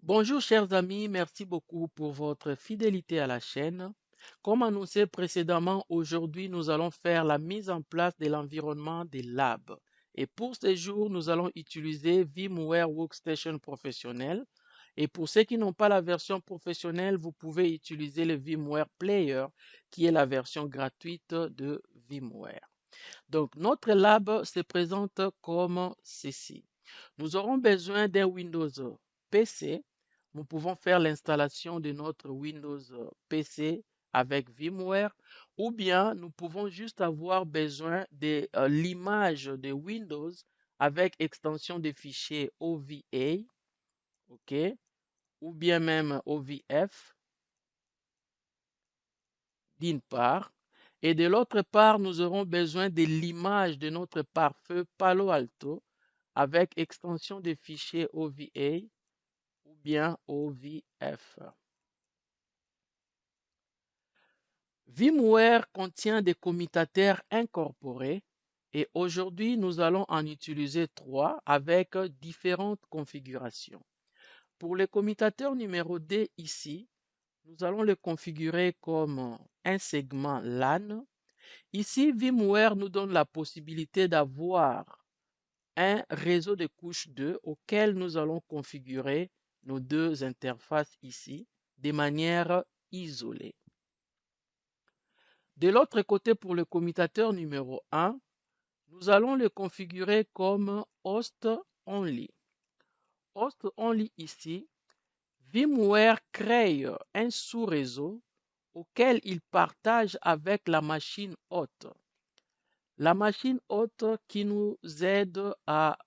Bonjour chers amis, merci beaucoup pour votre fidélité à la chaîne. Comme annoncé précédemment, aujourd'hui nous allons faire la mise en place de l'environnement des labs. Et pour ce jour, nous allons utiliser VMware Workstation Professionnel. Et pour ceux qui n'ont pas la version professionnelle, vous pouvez utiliser le VMware Player, qui est la version gratuite de VMware. Donc notre lab se présente comme ceci. Nous aurons besoin d'un Windows PC. Nous pouvons faire l'installation de notre Windows PC avec VMware ou bien nous pouvons juste avoir besoin de l'image de Windows avec extension de fichiers OVA, ok, ou bien même OVF d'une part. Et de l'autre part, nous aurons besoin de l'image de notre pare-feu Palo Alto avec extension de fichiers OVA ou bien OVF. VMware contient des commutateurs incorporés et aujourd'hui nous allons en utiliser 3 avec différentes configurations. Pour le commutateur numéro D ici, nous allons le configurer comme un segment LAN. Ici, VMware nous donne la possibilité d'avoir un réseau de couche 2 auquel nous allons configurer nos deux interfaces ici de manière isolée. De l'autre côté, pour le commutateur numéro 1, nous allons le configurer comme host only. Host only ici, VMware crée un sous-réseau auquel il partage avec la machine hôte. La machine hôte qui nous aide à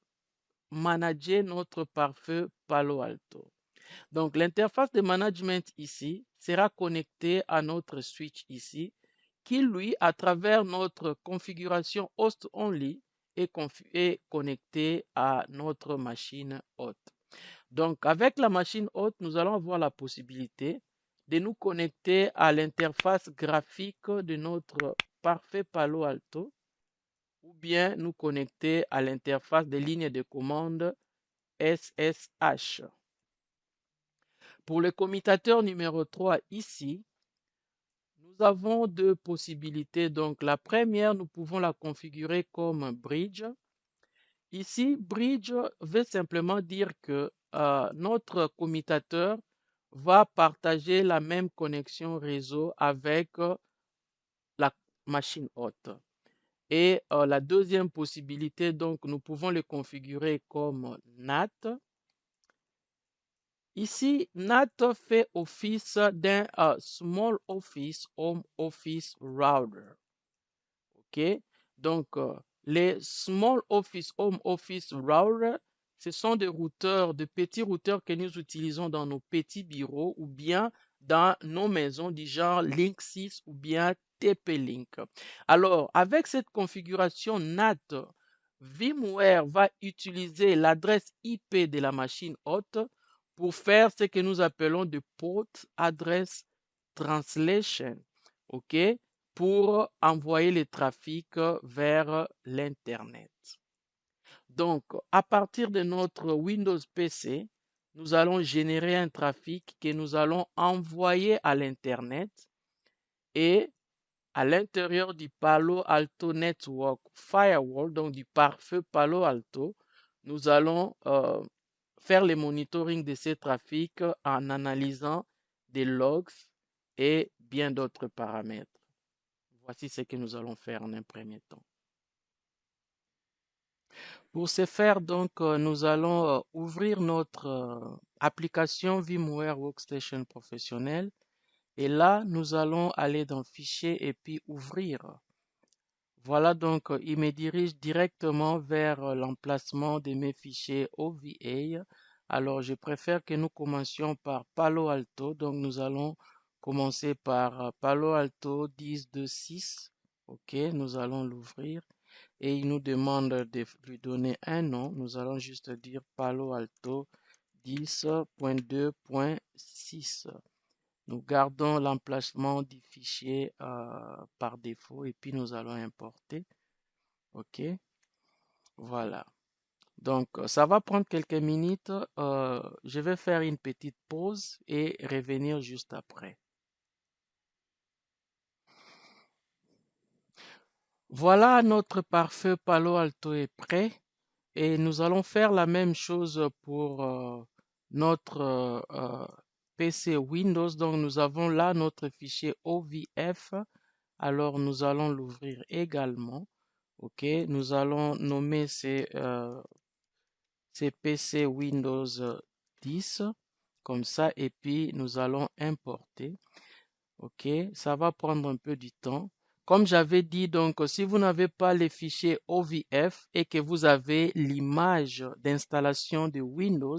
manager notre pare-feu Palo Alto. Donc, l'interface de management ici sera connectée à notre switch ici, qui lui, à travers notre configuration host only, est connecté à notre machine hôte. Donc, avec la machine hôte, nous allons avoir la possibilité de nous connecter à l'interface graphique de notre parfait Palo Alto ou bien nous connecter à l'interface des lignes de commande SSH. Pour le commutateur numéro 3 ici, nous avons deux possibilités. Donc, la première, nous pouvons la configurer comme bridge. Ici, bridge veut simplement dire que notre commutateur va partager la même connexion réseau avec la machine hôte. Et la deuxième possibilité, donc, nous pouvons le configurer comme NAT. Ici, NAT fait office d'un Small Office Home Office Router. OK? Donc, les Small Office Home Office Router, ce sont des routeurs, de petits routeurs que nous utilisons dans nos petits bureaux ou bien dans nos maisons du genre Link 6 ou bien TP-Link. Alors, avec cette configuration NAT, VMware va utiliser l'adresse IP de la machine hôte pour faire ce que nous appelons de port address translation, OK, pour envoyer le trafic vers l'Internet. Donc, à partir de notre Windows PC, nous allons générer un trafic que nous allons envoyer à l'Internet et à l'intérieur du Palo Alto Network Firewall, donc du pare-feu Palo Alto, nous allons faire le monitoring de ces trafics en analysant des logs et bien d'autres paramètres. Voici ce que nous allons faire en un premier temps. Pour ce faire, donc, nous allons ouvrir notre application VMware Workstation Professionnel. Et là, nous allons aller dans Fichier et puis Ouvrir. Voilà donc, il me dirige directement vers l'emplacement de mes fichiers OVA. Alors, je préfère que nous commencions par Palo Alto. Donc, nous allons commencer par Palo Alto 10.2.6. OK, nous allons l'ouvrir. Et il nous demande de lui donner un nom. Nous allons juste dire Palo Alto 10.2.6. Nous gardons l'emplacement du fichier par défaut et puis nous allons importer. OK, voilà. Donc, ça va prendre quelques minutes. Je vais faire une petite pause et revenir juste après. Voilà, notre parfait Palo Alto est prêt et nous allons faire la même chose pour notre PC Windows. Donc, nous avons là notre fichier OVF. Alors, nous allons l'ouvrir également. OK, nous allons nommer ces PC Windows 10 comme ça et puis nous allons importer. OK, ça va prendre un peu du temps. Comme j'avais dit, donc, si vous n'avez pas les fichiers OVF et que vous avez l'image d'installation de Windows,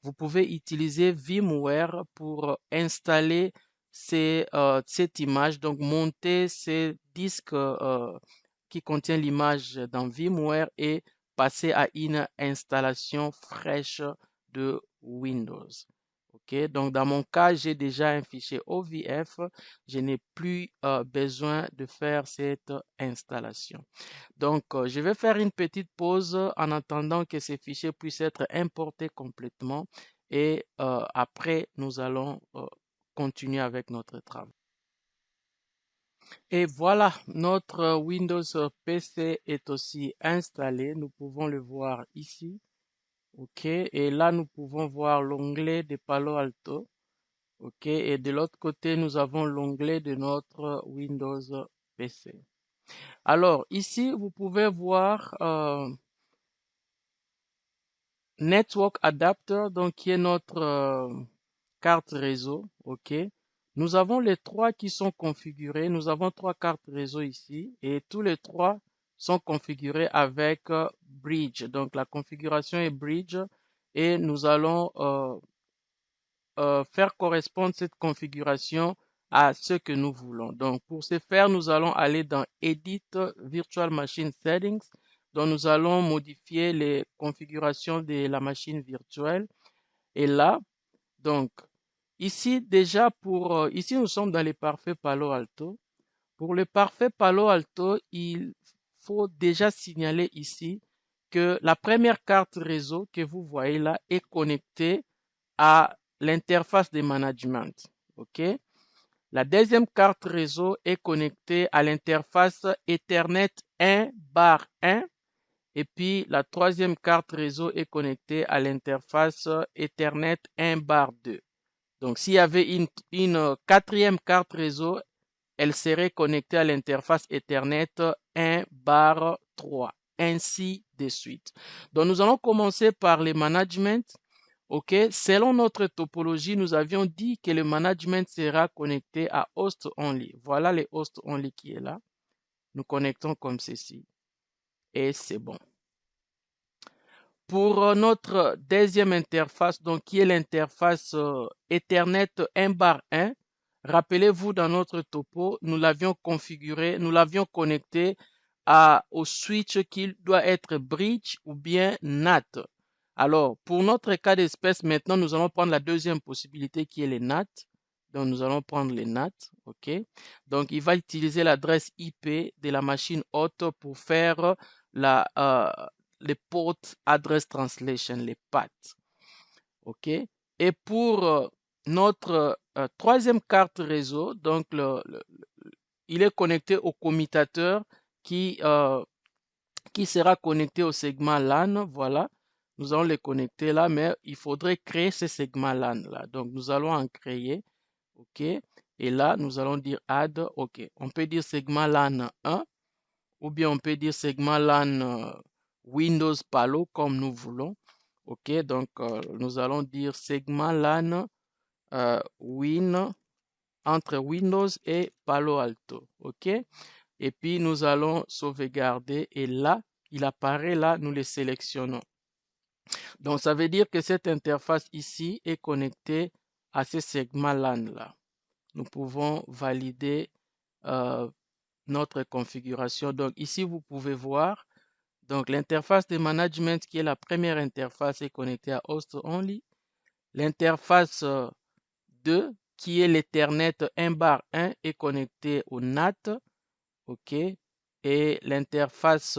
vous pouvez utiliser VMware pour installer cette image, donc monter ces disques qui contient l'image dans VMware et passer à une installation fraîche de Windows. OK, donc dans mon cas, j'ai déjà un fichier OVF. Je n'ai plus besoin de faire cette installation. Donc, je vais faire une petite pause en attendant que ces fichiers puissent être importés complètement et après, nous allons continuer avec notre travail. Et voilà, notre Windows PC est aussi installé. Nous pouvons le voir ici. OK, et là, nous pouvons voir l'onglet de Palo Alto. OK, et de l'autre côté, nous avons l'onglet de notre Windows PC. Alors, ici, vous pouvez voir Network Adapter, donc qui est notre carte réseau. OK, nous avons les trois qui sont configurés. Nous avons trois cartes réseau ici et tous les trois sont configurés avec Bridge. Donc, la configuration est Bridge et nous allons faire correspondre cette configuration à ce que nous voulons. Donc, pour ce faire, nous allons aller dans Edit Virtual Machine Settings. Donc, nous allons modifier les configurations de la machine virtuelle. Et là, donc, ici, déjà ici, nous sommes dans les parfaits Palo Alto. Pour le parfait Palo Alto, il faut déjà signaler ici que la première carte réseau que vous voyez là est connectée à l'interface de management. OK? La deuxième carte réseau est connectée à l'interface Ethernet 1/1 et puis la troisième carte réseau est connectée à l'interface Ethernet 1/2. Donc s'il y avait une quatrième carte réseau, elle serait connectée à l'interface Ethernet 1/3, ainsi de suite. Donc nous allons commencer par les management. OK, selon notre topologie, nous avions dit que le management sera connecté à host only. Voilà le host only qui est là. Nous connectons comme ceci et c'est bon. Pour notre deuxième interface, donc qui est l'interface Ethernet 1/1, rappelez-vous dans notre topo, nous l'avions configuré, nous l'avions connecté au switch qui doit être bridge ou bien NAT. Alors, pour notre cas d'espèce, maintenant, nous allons prendre la deuxième possibilité qui est les NAT. Donc, nous allons prendre les NAT, OK? Donc, il va utiliser l'adresse IP de la machine hôte pour faire les port address translation, les PAT, OK? Et pour notre troisième carte réseau, donc, il est connecté au commutateur qui sera connecté au segment LAN, voilà. Nous allons les connecter là, mais il faudrait créer ce segment LAN là. Donc, nous allons en créer, OK. Et là, nous allons dire add, OK. On peut dire segment LAN 1, ou bien on peut dire segment LAN Windows Palo, comme nous voulons. OK, donc nous allons dire segment LAN entre Windows et Palo Alto. OK, et puis nous allons sauvegarder et là, il apparaît là, nous les sélectionnons. Donc, ça veut dire que cette interface ici est connectée à ce segment LAN là. Nous pouvons valider notre configuration. Donc, ici, vous pouvez voir, donc l'interface de management qui est la première interface est connectée à host only. L'interface 2 qui est l'Ethernet 1/1 est connectée au NAT. OK. Et l'interface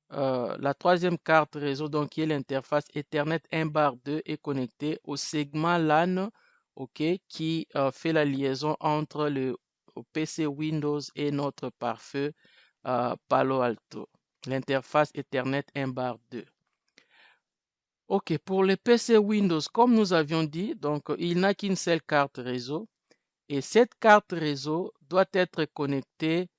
la troisième carte réseau, donc qui est l'interface Ethernet 1/2, est connectée au segment LAN, ok, qui fait la liaison entre le PC Windows et notre pare-feu Palo Alto. L'interface Ethernet 1/2. Ok, pour les PC Windows, comme nous avions dit, donc il n'a qu'une seule carte réseau et cette carte réseau doit être connectée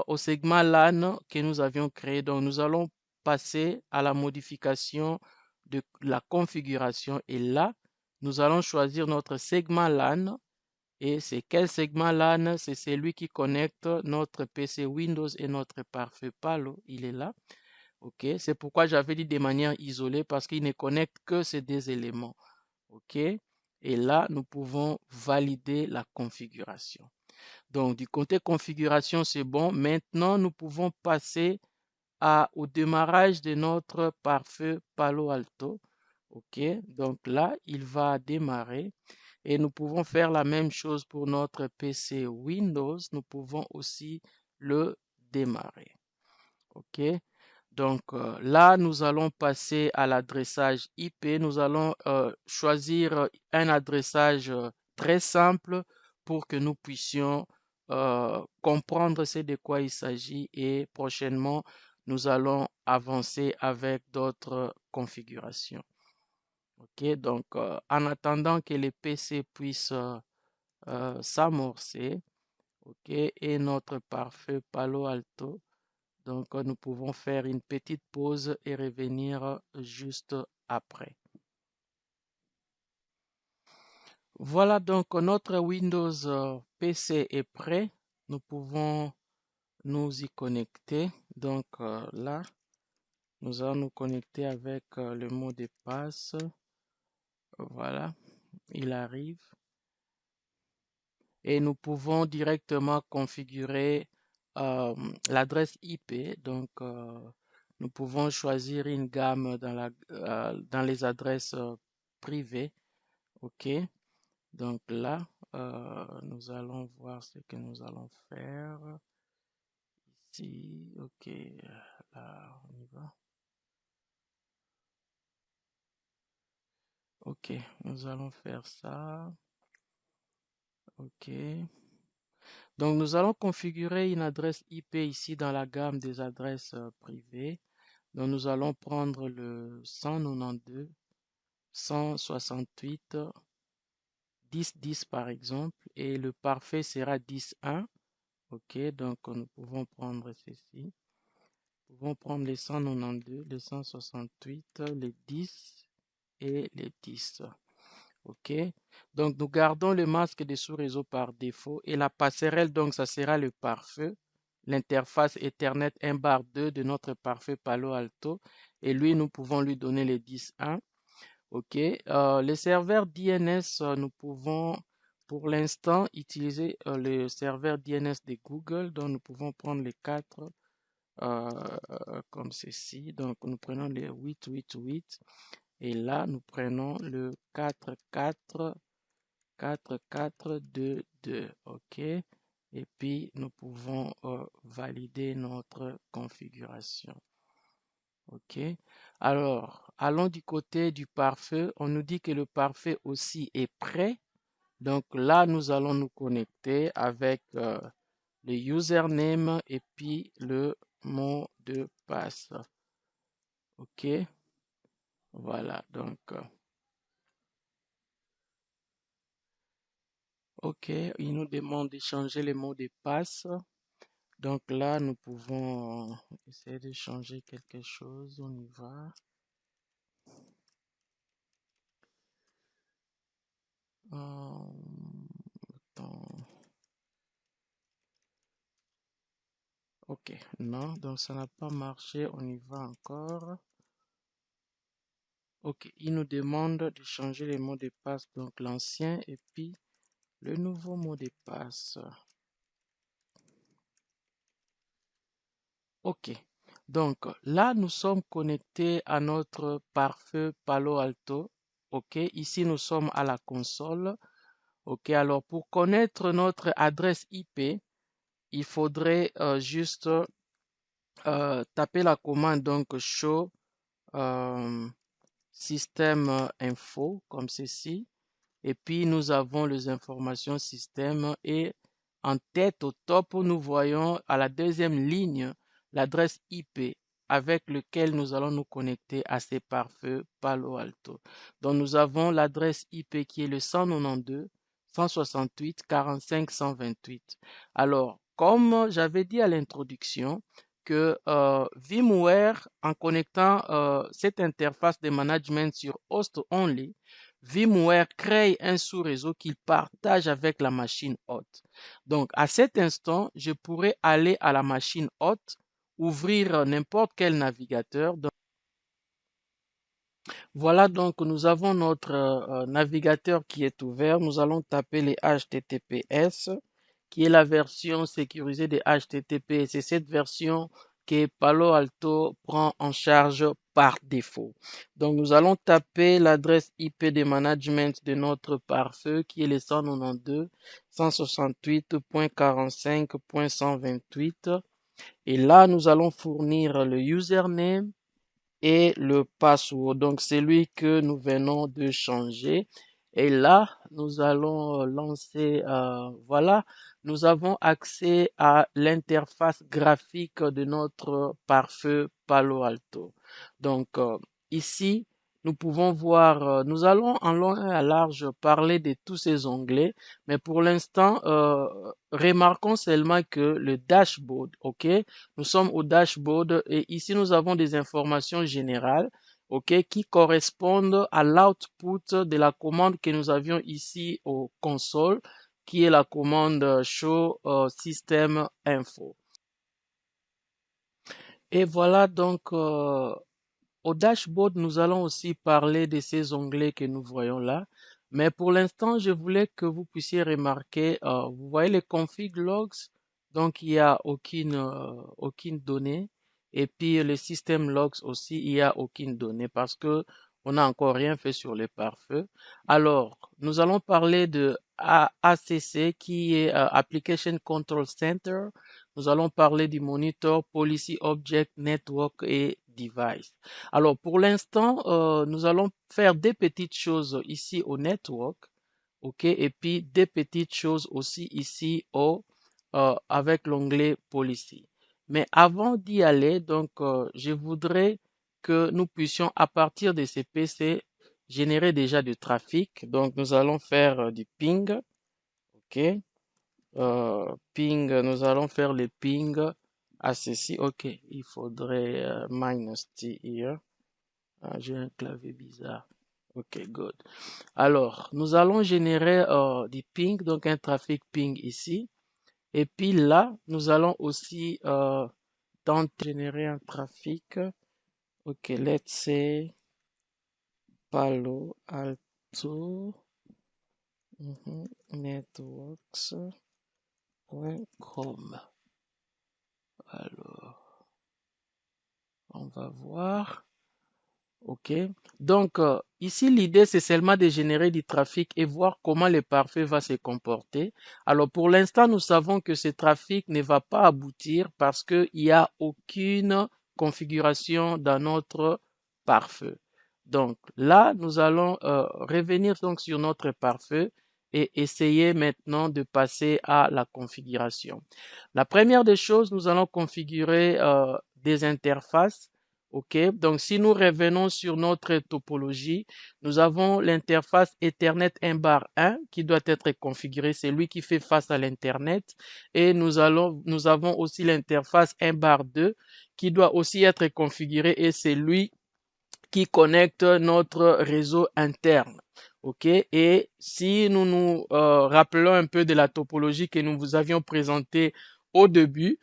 au segment LAN que nous avions créé. Donc, nous allons passer à la modification de la configuration et là, nous allons choisir notre segment LAN. Et c'est quel segment LAN? C'est celui qui connecte notre PC Windows et notre pare-feu Palo. Il est là. OK. C'est pourquoi j'avais dit de manière isolée parce qu'il ne connecte que ces deux éléments. OK. Et là, nous pouvons valider la configuration. Donc, du côté configuration, c'est bon. Maintenant, nous pouvons passer au démarrage de notre pare-feu Palo Alto. OK. Donc là, il va démarrer. Et nous pouvons faire la même chose pour notre PC Windows. Nous pouvons aussi le démarrer. OK. Donc là, nous allons passer à l'adressage IP. Nous allons choisir un adressage très simple pour que nous puissions comprendre c'est de quoi il s'agit et prochainement, nous allons avancer avec d'autres configurations. OK, donc en attendant que les PC puissent s'amorcer, OK, et notre pare-feu Palo Alto. Donc, nous pouvons faire une petite pause et revenir juste après. Voilà donc notre Windows PC est prêt. Nous pouvons nous y connecter. Donc là, nous allons nous connecter avec le mot de passe. Voilà, il arrive. Et nous pouvons directement configurer l'adresse IP. Donc, nous pouvons choisir une gamme dans les adresses privées. OK. Donc là, nous allons voir ce que nous allons faire. Ici, OK. Là, on y va. OK. Nous allons faire ça. OK. Donc, nous allons configurer une adresse IP ici dans la gamme des adresses privées. Donc, nous allons prendre le 192, 168, 1010 par exemple, et le parfait sera 10.1. OK, donc nous pouvons prendre ceci. Nous pouvons prendre les 192, les 168, les 10 et les 10. OK, donc nous gardons le masque de sous-réseau par défaut et la passerelle, donc ça sera le pare-feu, l'interface Ethernet 1/2 de notre pare-feu Palo Alto et lui, nous pouvons lui donner les 10.1. OK, les serveurs DNS, nous pouvons pour l'instant utiliser le serveur DNS de Google, donc nous pouvons prendre les 4 comme ceci. Donc nous prenons les 888 et là nous prenons le 4422. OK, et puis nous pouvons valider notre configuration. OK, alors allons du côté du pare-feu. On nous dit que le pare-feu aussi est prêt. Donc là, nous allons nous connecter avec le username et puis le mot de passe. OK, voilà. Donc, OK, il nous demande de changer les mots de passe. Donc là, nous pouvons essayer de changer quelque chose. On y va. Attends. OK, non, donc ça n'a pas marché. On y va encore. OK, il nous demande de changer les mots de passe, donc l'ancien et puis le nouveau mot de passe. OK, donc là, nous sommes connectés à notre pare-feu Palo Alto. OK, ici, nous sommes à la console. OK, alors pour connaître notre adresse IP, il faudrait juste taper la commande donc show système info comme ceci. Et puis nous avons les informations système et en tête au top, nous voyons à la deuxième ligne l'adresse IP avec lequel nous allons nous connecter à ces pare-feux Palo Alto. Donc nous avons l'adresse IP qui est le 192.168.45.128. Alors, comme j'avais dit à l'introduction, que VMware, en connectant cette interface de management sur host only, VMware crée un sous-réseau qu'il partage avec la machine hôte. Donc, à cet instant, je pourrais aller à la machine hôte, ouvrir n'importe quel navigateur. Donc, voilà, donc nous avons notre navigateur qui est ouvert. Nous allons taper les HTTPS, qui est la version sécurisée des HTTP. C'est cette version que Palo Alto prend en charge par défaut. Donc, nous allons taper l'adresse IP de management de notre pare-feu qui est le 192.168.45.128. Et là, nous allons fournir le username et le password. Donc, c'est lui que nous venons de changer. Et là, nous allons lancer, voilà, nous avons accès à l'interface graphique de notre pare-feu Palo Alto. Donc, ici, nous pouvons voir, nous allons en long et à large parler de tous ces onglets, mais pour l'instant, remarquons seulement que le dashboard, ok, nous sommes au dashboard et ici nous avons des informations générales, ok, qui correspondent à l'output de la commande que nous avions ici au console, qui est la commande show system info. Et voilà donc au dashboard, nous allons aussi parler de ces onglets que nous voyons là. Mais pour l'instant, je voulais que vous puissiez remarquer, vous voyez les config logs, donc il n'y a aucune donnée. Et puis les system logs aussi, il n'y a aucune donnée parce que on n'a encore rien fait sur les pare-feux. Alors, nous allons parler de ACC qui est Application Control Center. Nous allons parler du monitor Policy Object Network et Device. Alors, pour l'instant, nous allons faire des petites choses ici au network, ok, et puis des petites choses aussi ici avec l'onglet Policy. Mais avant d'y aller, donc, je voudrais que nous puissions, à partir de ces PC, générer déjà du trafic. Donc, nous allons faire du ping, ok. Ping, nous allons faire le ping à ceci. Ok, il faudrait -t here. Ah, j'ai un clavier bizarre. Ok, good. Alors, nous allons générer du ping, donc un trafic ping ici. Et puis là, nous allons aussi tenter de générer un trafic. Ok, let's say Palo Alto networks.com. Alors, on va voir. Ok. Donc, ici, l'idée, c'est seulement de générer du trafic et voir comment le pare-feu va se comporter. Alors, pour l'instant, nous savons que ce trafic ne va pas aboutir parce qu'il n'y a aucune configuration dans notre pare-feu. Donc, là, nous allons revenir donc sur notre pare-feu et essayer maintenant de passer à la configuration. La première des choses, nous allons configurer des interfaces. Ok, donc si nous revenons sur notre topologie, nous avons l'interface Ethernet 1/1 qui doit être configurée, c'est lui qui fait face à l'Internet. Et nous avons aussi l'interface 1/2 qui doit aussi être configurée et c'est lui qui connecte notre réseau interne. Ok, et si nous nous rappelons un peu de la topologie que nous vous avions présentée au début,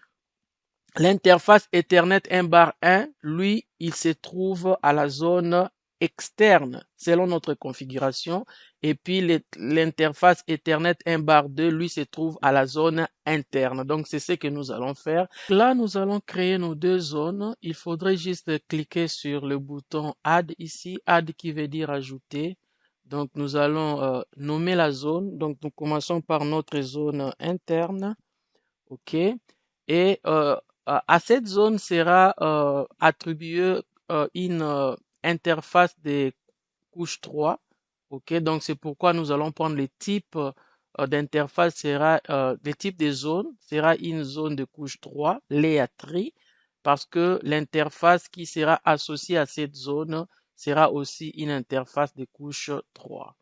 l'interface Ethernet 1/1, lui, il se trouve à la zone externe selon notre configuration. Et puis l'interface Ethernet 1/2, lui, se trouve à la zone interne. Donc, c'est ce que nous allons faire. Là, nous allons créer nos deux zones. Il faudrait juste cliquer sur le bouton Add ici. Add qui veut dire ajouter. Donc, nous allons nommer la zone. Donc, nous commençons par notre zone interne. OK. Et à cette zone sera attribuée une interface de couche 3. Ok, donc c'est pourquoi nous allons prendre les types d'interface sera le type de zone sera une zone de couche 3, layer 3, parce que l'interface qui sera associée à cette zone sera aussi une interface de couche 3.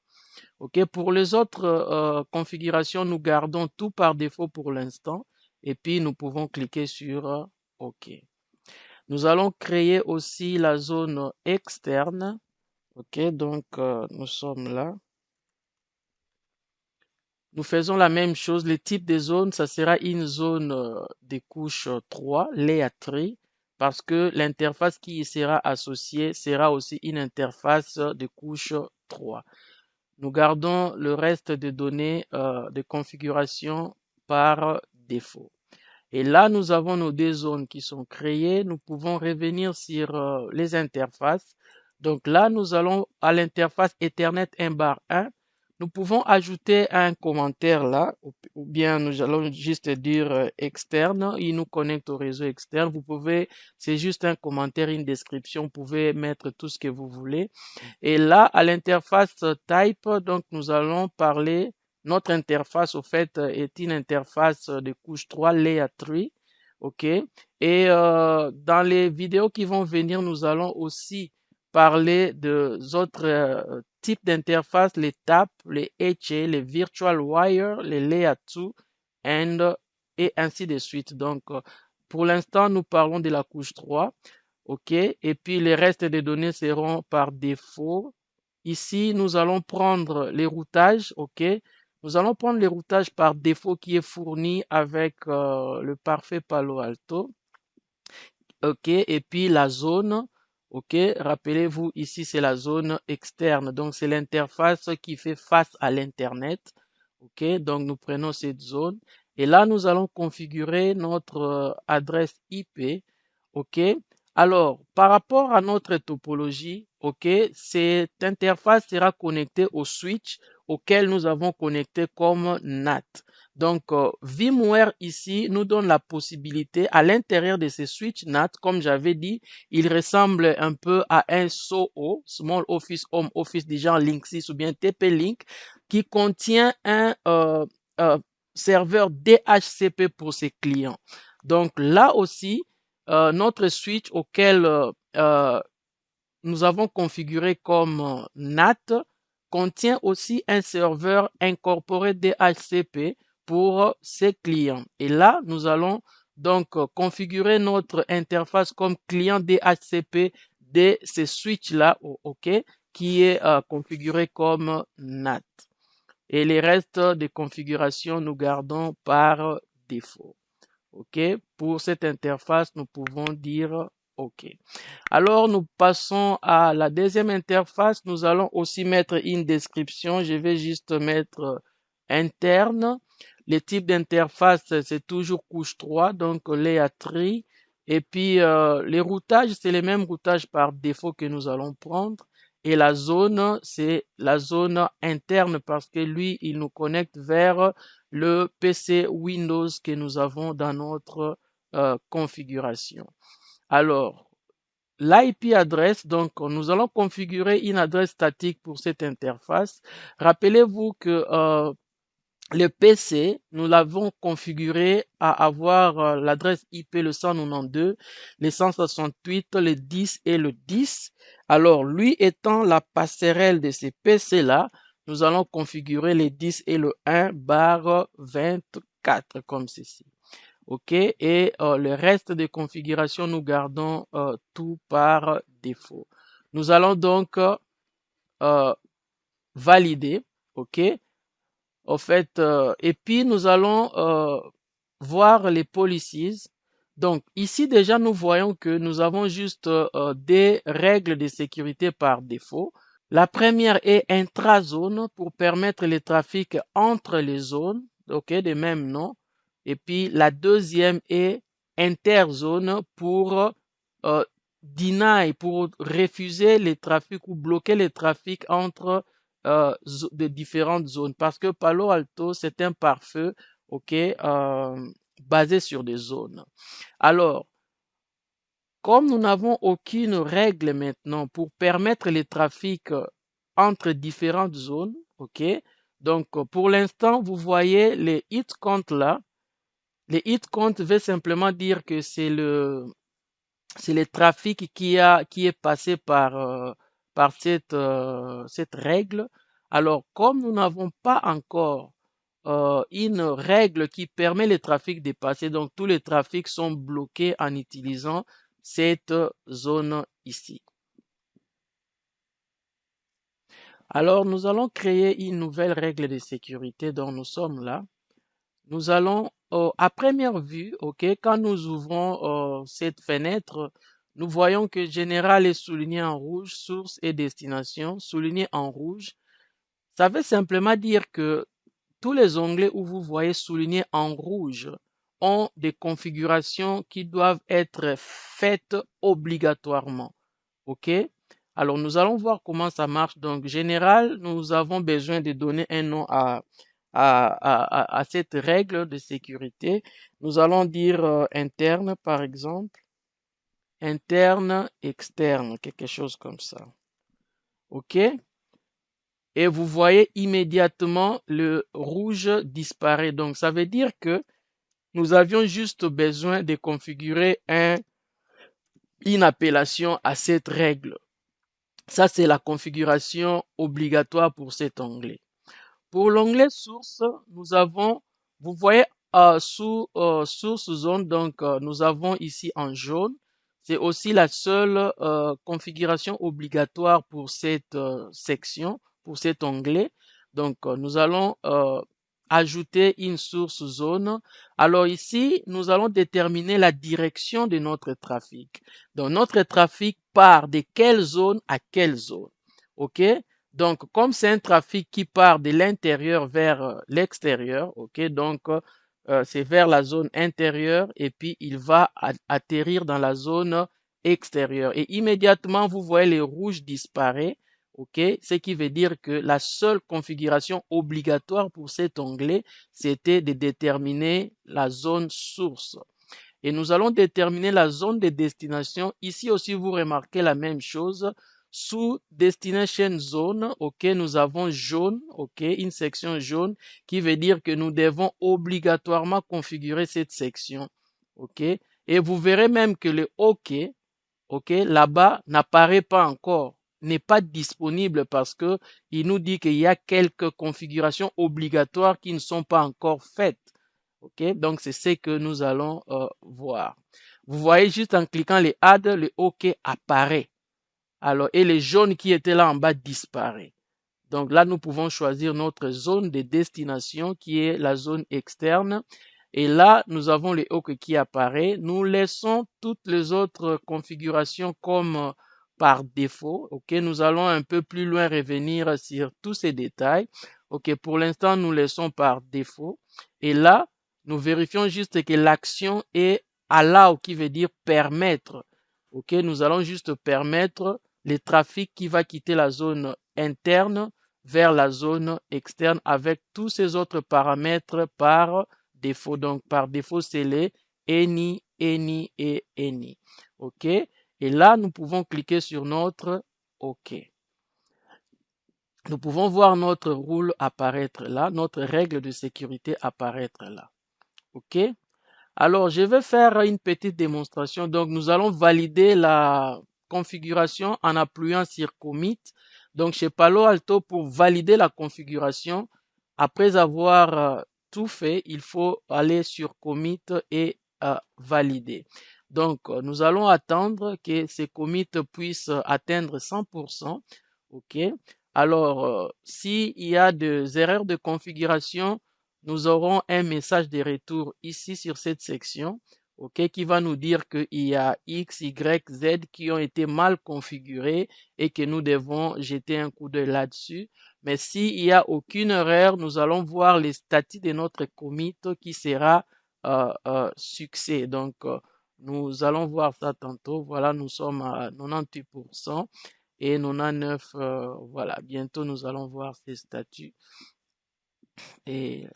Ok, pour les autres configurations, nous gardons tout par défaut pour l'instant et puis nous pouvons cliquer sur OK. Nous allons créer aussi la zone externe. Ok, donc nous sommes là. Nous faisons la même chose. Le type de zone, ça sera une zone de couche 3, layer 3, parce que l'interface qui y sera associée sera aussi une interface de couche 3. Nous gardons le reste des données de configuration par défaut. Et là, nous avons nos deux zones qui sont créées. Nous pouvons revenir sur les interfaces. Donc là, nous allons à l'interface Ethernet 1/1. Nous pouvons ajouter un commentaire là, ou bien nous allons juste dire externe. Il nous connecte au réseau externe. Vous pouvez, c'est juste un commentaire, une description. Vous pouvez mettre tout ce que vous voulez. Et là, à l'interface type, donc nous allons parler, notre interface au fait est une interface de couche 3, layer 3, ok? Et dans les vidéos qui vont venir, nous allons aussi parler de autres types d'interfaces, les TAP, les HA, les Virtual Wire, les layer 2, et ainsi de suite. Donc, pour l'instant, nous parlons de la couche 3. OK. Et puis, les restes des données seront par défaut. Ici, nous allons prendre les routages. OK. Nous allons prendre les routages par défaut qui est fourni avec le parfait Palo Alto. OK. Et puis, la zone. OK. Rappelez-vous, ici, c'est la zone externe. Donc, c'est l'interface qui fait face à l'Internet. OK. Donc, nous prenons cette zone. Et là, nous allons configurer notre adresse IP. OK. Alors, par rapport à notre topologie, OK, cette interface sera connectée au switch auquel nous avons connecté comme NAT. Donc, VMware ici nous donne la possibilité à l'intérieur de ce switch NAT, comme j'avais dit, il ressemble un peu à un SOO, Small Office Home Office du genre Linksys ou bien TP-Link, qui contient un serveur DHCP pour ses clients. Donc là aussi, notre switch auquel nous avons configuré comme NAT contient aussi un serveur incorporé DHCP pour ses clients. Et là, nous allons donc configurer notre interface comme client DHCP de ce switch-là, OK, qui est configuré comme NAT. Et les restes de configuration, nous gardons par défaut. OK. Pour cette interface, nous pouvons dire OK. Alors, nous passons à la deuxième interface. Nous allons aussi mettre une description. Je vais juste mettre interne. Le type d'interface, c'est toujours couche 3, donc layer 3. Et puis, les routages, c'est les mêmes routages par défaut que nous allons prendre. Et la zone, c'est la zone interne parce que lui, il nous connecte vers le PC Windows que nous avons dans notre configuration. Alors, l'IP adresse, donc nous allons configurer une adresse statique pour cette interface. Rappelez-vous que le PC, nous l'avons configuré à avoir l'adresse IP le 192, le 168, le 10 et le 10. Alors, lui étant la passerelle de ces PC-là, nous allons configurer les 10 et le 1/24 comme ceci. OK. Et le reste des configurations, nous gardons tout par défaut. Nous allons donc valider. OK. Au fait, et puis nous allons voir les policies. Donc ici déjà nous voyons que nous avons juste des règles de sécurité par défaut. La première est intrazone pour permettre le trafic entre les zones, ok, de même nom. Et puis la deuxième est interzone pour deny, pour refuser les trafics ou bloquer les trafics entre de différentes zones. Parce que Palo Alto, c'est un pare-feu, ok, basé sur des zones. Alors, comme nous n'avons aucune règle maintenant pour permettre les trafics entre différentes zones, ok? Donc, pour l'instant, vous voyez les hit counts là. Les hit counts veut simplement dire que c'est le trafic qui est passé par cette règle. Alors, comme nous n'avons pas encore une règle qui permet le trafic de passer, donc tous les trafics sont bloqués en utilisant cette zone ici. Alors, nous allons créer une nouvelle règle de sécurité dont nous sommes là. Nous allons, à première vue, ok, quand nous ouvrons cette fenêtre, nous voyons que général est souligné en rouge, source et destination souligné en rouge. Ça veut simplement dire que tous les onglets où vous voyez soulignés en rouge ont des configurations qui doivent être faites obligatoirement. OK? Alors, nous allons voir comment ça marche. Donc, général, nous avons besoin de donner un nom à cette règle de sécurité. Nous allons dire interne, par exemple. Interne, externe, quelque chose comme ça. OK? Et vous voyez immédiatement le rouge disparaît. Donc, ça veut dire que nous avions juste besoin de configurer une appellation à cette règle. Ça, c'est la configuration obligatoire pour cet onglet. Pour l'onglet source, nous avons, vous voyez, sous source zone, donc nous avons ici en jaune. C'est aussi la seule configuration obligatoire pour cette section, pour cet onglet. Donc, nous allons ajouter une source zone. Alors ici, nous allons déterminer la direction de notre trafic. Donc, notre trafic part de quelle zone à quelle zone. OK? Donc, comme c'est un trafic qui part de l'intérieur vers l'extérieur, ok, donc c'est vers la zone intérieure et puis il va atterrir dans la zone extérieure. Et immédiatement, vous voyez le rouge disparaît, ok, ce qui veut dire que la seule configuration obligatoire pour cet onglet, c'était de déterminer la zone source. Et nous allons déterminer la zone de destination. Ici aussi, vous remarquez la même chose. Sous Destination Zone, ok, nous avons jaune, ok, une section jaune qui veut dire que nous devons obligatoirement configurer cette section, ok. Et vous verrez même que le OK, ok, là-bas n'apparaît pas encore, n'est pas disponible parce que il nous dit qu'il y a quelques configurations obligatoires qui ne sont pas encore faites. Ok, donc c'est ce que nous allons voir. Vous voyez juste en cliquant les add, le OK apparaît. Alors, et les jaunes qui étaient là en bas disparaissent. Donc là, nous pouvons choisir notre zone de destination qui est la zone externe. Et là, nous avons le OK qui apparaît. Nous laissons toutes les autres configurations comme par défaut. OK, nous allons un peu plus loin revenir sur tous ces détails. OK, pour l'instant, nous laissons par défaut. Et là, nous vérifions juste que l'action est allow qui veut dire permettre. OK, nous allons juste permettre le trafic qui va quitter la zone interne vers la zone externe avec tous ces autres paramètres par défaut. Donc, par défaut, c'est les any, any et any. OK? Et là, nous pouvons cliquer sur notre OK. Nous pouvons voir notre rule apparaître là, notre règle de sécurité apparaître là. OK? Alors, je vais faire une petite démonstration. Donc, nous allons valider la configuration en appuyant sur Commit. Donc, chez Palo Alto, pour valider la configuration, après avoir tout fait, il faut aller sur Commit et valider. Donc, nous allons attendre que ces commits puissent atteindre 100%. OK. Alors, s'il y a des erreurs de configuration, nous aurons un message de retour ici sur cette section, ok, qui va nous dire qu'il y a X, Y, Z qui ont été mal configurés et que nous devons jeter un coup d'œil là-dessus. Mais s'il n'y a aucune erreur, nous allons voir les statuts de notre commit qui sera succès. Donc, nous allons voir ça tantôt. Voilà, nous sommes à 98% et 99, voilà, bientôt nous allons voir ces statuts. Et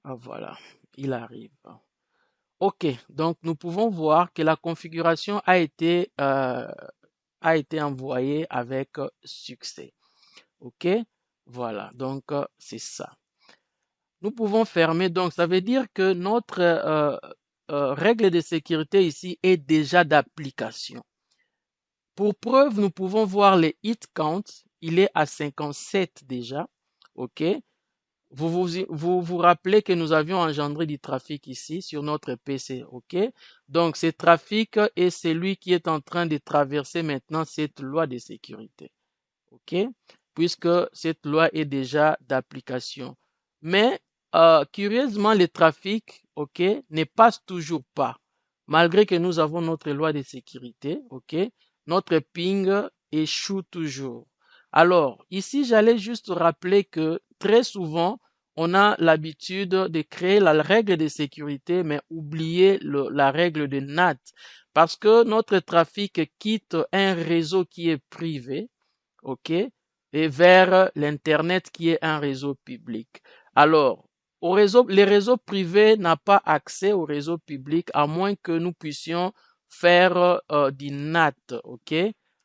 voilà. il arrive. OK, donc nous pouvons voir que la configuration a été envoyée avec succès. OK, voilà, donc c'est ça. Nous pouvons fermer, donc ça veut dire que notre règle de sécurité ici est déjà d'application. Pour preuve, nous pouvons voir les hit counts. Il est à 57 déjà. OK. Vous rappelez que nous avions engendré du trafic ici sur notre PC. OK. Donc, ce trafic est celui qui est en train de traverser maintenant cette loi de sécurité. OK. Puisque cette loi est déjà d'application. Mais, curieusement, le trafic, OK, ne passe toujours pas. Malgré que nous avons notre loi de sécurité, OK, notre ping échoue toujours. Alors, ici, j'allais juste rappeler que très souvent, on a l'habitude de créer la règle de sécurité, mais oublier la règle de NAT. Parce que notre trafic quitte un réseau qui est privé, OK, et vers l'Internet qui est un réseau public. Alors, les réseaux privés n'ont pas accès au réseau public à moins que nous puissions faire du NAT, OK?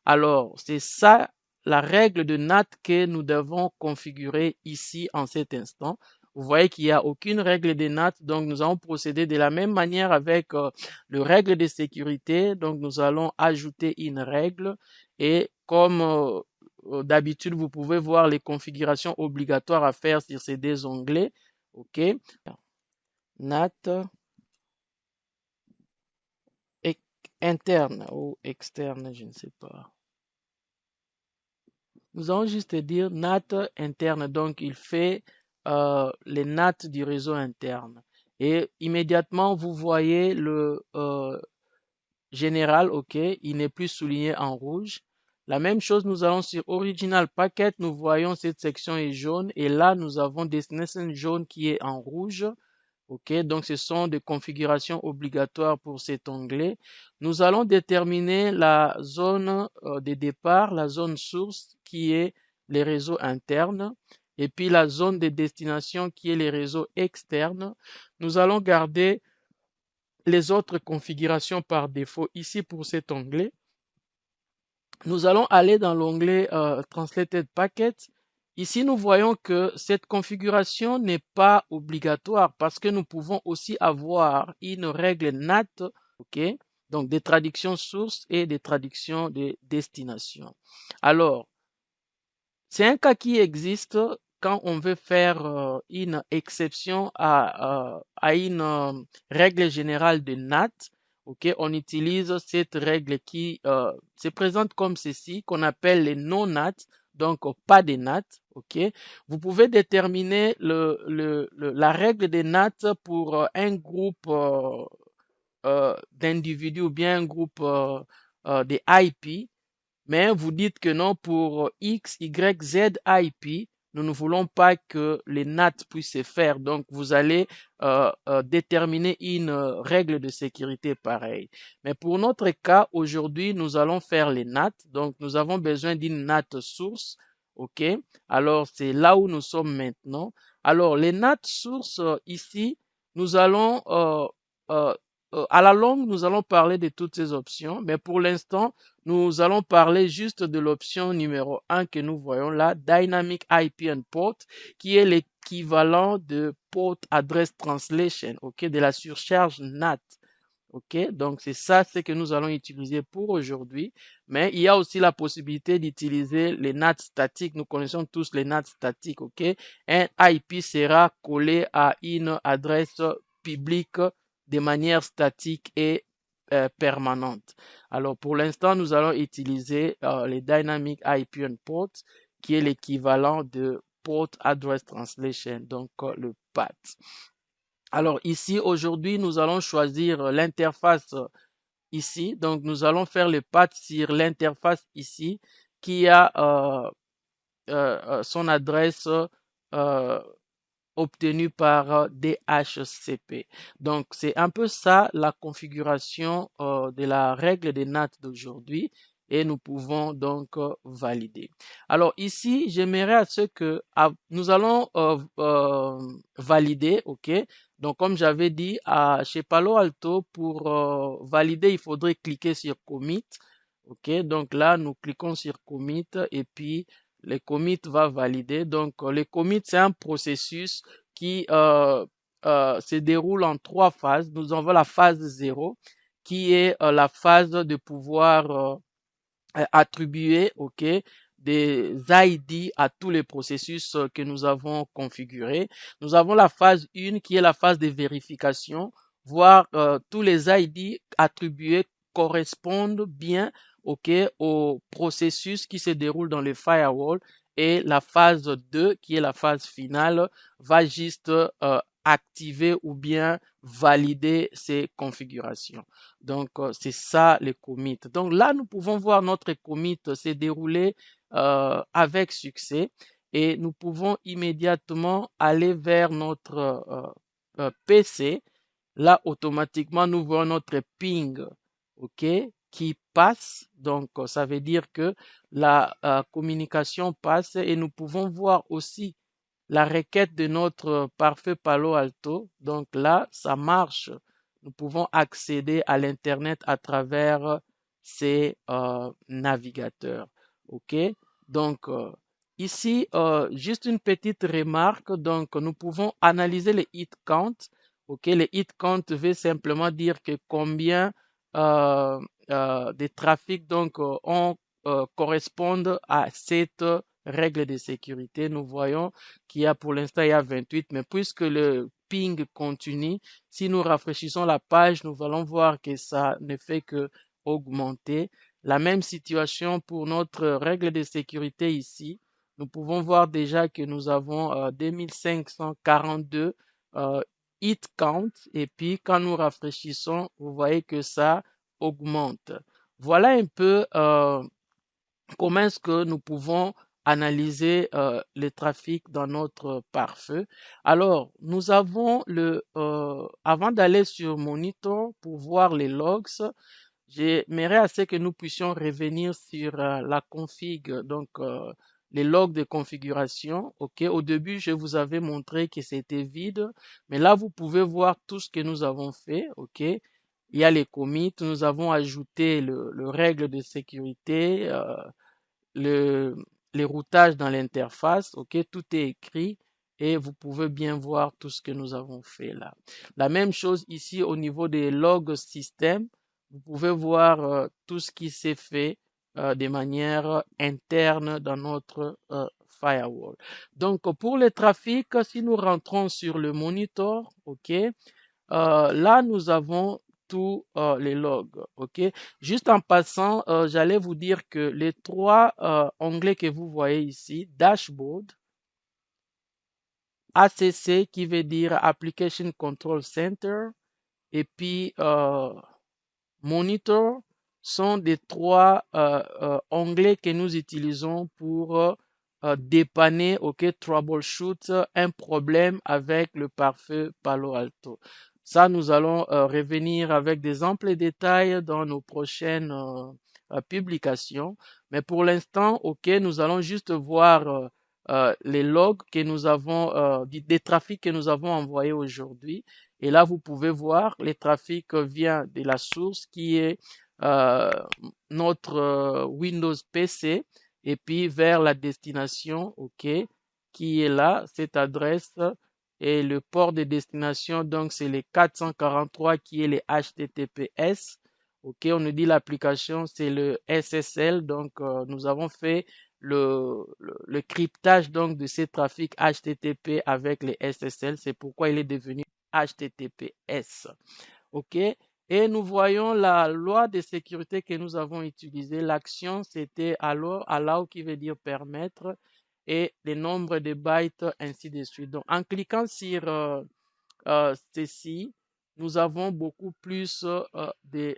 Alors, c'est ça la règle de NAT que nous devons configurer ici en cet instant. Vous voyez qu'il n'y a aucune règle de NAT, donc nous allons procéder de la même manière avec le règle de sécurité. Donc, nous allons ajouter une règle et comme d'habitude, vous pouvez voir les configurations obligatoires à faire sur ces deux onglets. OK. NAT interne ou externe, je ne sais pas. Nous allons juste dire NAT interne. Donc, il fait les NAT du réseau interne. Et immédiatement, vous voyez le général, OK, il n'est plus souligné en rouge. La même chose, nous allons sur Original Packet, nous voyons cette section est jaune et là, nous avons Destination jaune qui est en rouge. OK, donc ce sont des configurations obligatoires pour cet onglet. Nous allons déterminer la zone de départ, la zone source qui est les réseaux internes et puis la zone de destination qui est les réseaux externes. Nous allons garder les autres configurations par défaut ici pour cet onglet. Nous allons aller dans l'onglet Translated Packet. Ici, nous voyons que cette configuration n'est pas obligatoire parce que nous pouvons aussi avoir une règle NAT, ok? Donc des traductions sources et des traductions de destination. Alors, c'est un cas qui existe quand on veut faire une exception à une règle générale de NAT. Ok, on utilise cette règle qui se présente comme ceci, qu'on appelle les non-NAT, donc pas des NAT. Ok, vous pouvez déterminer la règle des NAT pour un groupe d'individus ou bien un groupe des IP. Mais vous dites que non, pour X, Y, Z, IP, nous ne voulons pas que les NAT puissent se faire. Donc, vous allez déterminer une règle de sécurité pareille. Mais pour notre cas, aujourd'hui, nous allons faire les NAT. Donc, nous avons besoin d'une NAT source. OK? Alors, c'est là où nous sommes maintenant. Alors, les NAT sources, ici, nous allons, à la longue, nous allons parler de toutes ces options. Mais pour l'instant, nous allons parler juste de l'option numéro 1 que nous voyons là, Dynamic IP and Port, qui est l'équivalent de Port Address Translation, ok, de la surcharge NAT. Ok, donc c'est ça ce que nous allons utiliser pour aujourd'hui. Mais il y a aussi la possibilité d'utiliser les NAT statiques. Nous connaissons tous les NAT statiques. Ok, un IP sera collé à une adresse publique de manière statique et permanente. Alors pour l'instant, nous allons utiliser les Dynamic IP and Port, qui est l'équivalent de Port Address Translation, donc le PAT. Alors ici, aujourd'hui, nous allons choisir l'interface ici. Donc, nous allons faire le PAT sur l'interface ici qui a son adresse obtenue par DHCP. Donc, c'est un peu ça la configuration de la règle des NAT d'aujourd'hui. et nous pouvons donc valider. Alors ici, j'aimerais à ce que nous allons valider, ok? Donc comme j'avais dit, chez Palo Alto, pour valider, il faudrait cliquer sur Commit. Ok, donc là, nous cliquons sur Commit et puis le commit va valider. Donc le commit, c'est un processus qui se déroule en 3 phases. Nous avons la phase 0 qui est la phase de pouvoir attribuer, ok, des ID à tous les processus que nous avons configurés. Nous avons la phase 1 qui est la phase de vérification, voir tous les ID attribués correspondent bien, ok, au processus qui se déroule dans le firewall. Et la phase 2, qui est la phase finale, va juste activer ou bien valider ces configurations. Donc, c'est ça les commits. Donc là, nous pouvons voir notre commit s'est déroulé avec succès et nous pouvons immédiatement aller vers notre PC. Là, automatiquement, nous voyons notre ping, ok, qui passe. Donc, ça veut dire que la communication passe et nous pouvons voir aussi la requête de notre parfait Palo Alto. Donc là, ça marche. Nous pouvons accéder à l'Internet à travers ces navigateurs. OK? Donc, ici, juste une petite remarque. Donc, nous pouvons analyser les hit count. OK? Les hit count veut simplement dire que combien de trafics donc, correspondent à cette règle de sécurité. Nous voyons qu'il y a pour l'instant, il y a 28, mais puisque le ping continue, si nous rafraîchissons la page, nous allons voir que ça ne fait que augmenter. La même situation pour notre règle de sécurité ici. Nous pouvons voir déjà que nous avons 2542 hit count et puis quand nous rafraîchissons, vous voyez que ça augmente. Voilà un peu comment est-ce que nous pouvons analyser le trafic dans notre pare-feu. Alors, nous avons avant d'aller sur Monitor pour voir les logs, j'aimerais assez que nous puissions revenir sur la config, donc les logs de configuration. Ok, au début, je vous avais montré que c'était vide, mais là, vous pouvez voir tout ce que nous avons fait. Ok, il y a les commits, nous avons ajouté le règle de sécurité, le, les routages dans l'interface, ok, tout est écrit et vous pouvez bien voir tout ce que nous avons fait là. La même chose ici au niveau des logs système, vous pouvez voir tout ce qui s'est fait de manière interne dans notre firewall. Donc pour le trafic, si nous rentrons sur le monitor, ok, là nous avons tous les logs, ok. Juste en passant, j'allais vous dire que les 3 onglets que vous voyez ici, Dashboard, ACC qui veut dire Application Control Center, et puis Monitor, sont des 3 onglets que nous utilisons pour dépanner, ok, troubleshoot un problème avec le pare-feu Palo Alto. Ça, nous allons revenir avec des amples détails dans nos prochaines publications. Mais pour l'instant, ok, nous allons juste voir les logs que nous avons, des trafics que nous avons envoyés aujourd'hui. Et là, vous pouvez voir, les trafics viennent de la source qui est notre Windows PC et puis vers la destination, ok, qui est là, cette adresse et le port de destination, donc c'est les 443 qui est les HTTPS. Ok, on nous dit l'application c'est le SSL, donc nous avons fait le cryptage donc de ces trafics HTTP avec les SSL, c'est pourquoi il est devenu HTTPS. OK? Et nous voyons la loi de sécurité que nous avons utilisée. L'action, c'était allow qui veut dire permettre et le nombre de bytes, ainsi de suite. Donc, en cliquant sur ceci, nous avons beaucoup plus des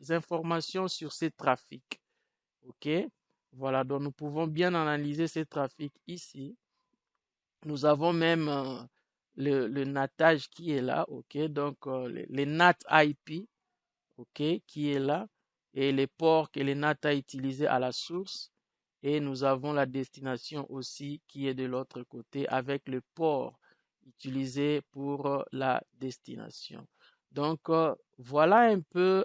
informations sur ces trafics. OK? Voilà, donc nous pouvons bien analyser ces trafics ici. Nous avons même le natage qui est là, ok, donc les NAT IP, ok, qui est là. et les ports que l'ENAT a utilisés à la source. Et nous avons la destination aussi qui est de l'autre côté avec le port utilisé pour la destination. Donc, voilà un peu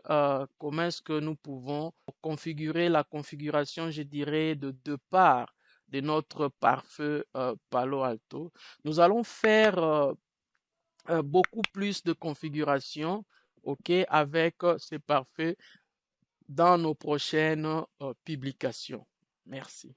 comment est-ce que nous pouvons configurer la configuration, je dirais, de deux parts de notre pare-feu Palo Alto. Nous allons faire beaucoup plus de configuration, ok, avec ce pare-feu dans nos prochaines publications. Merci.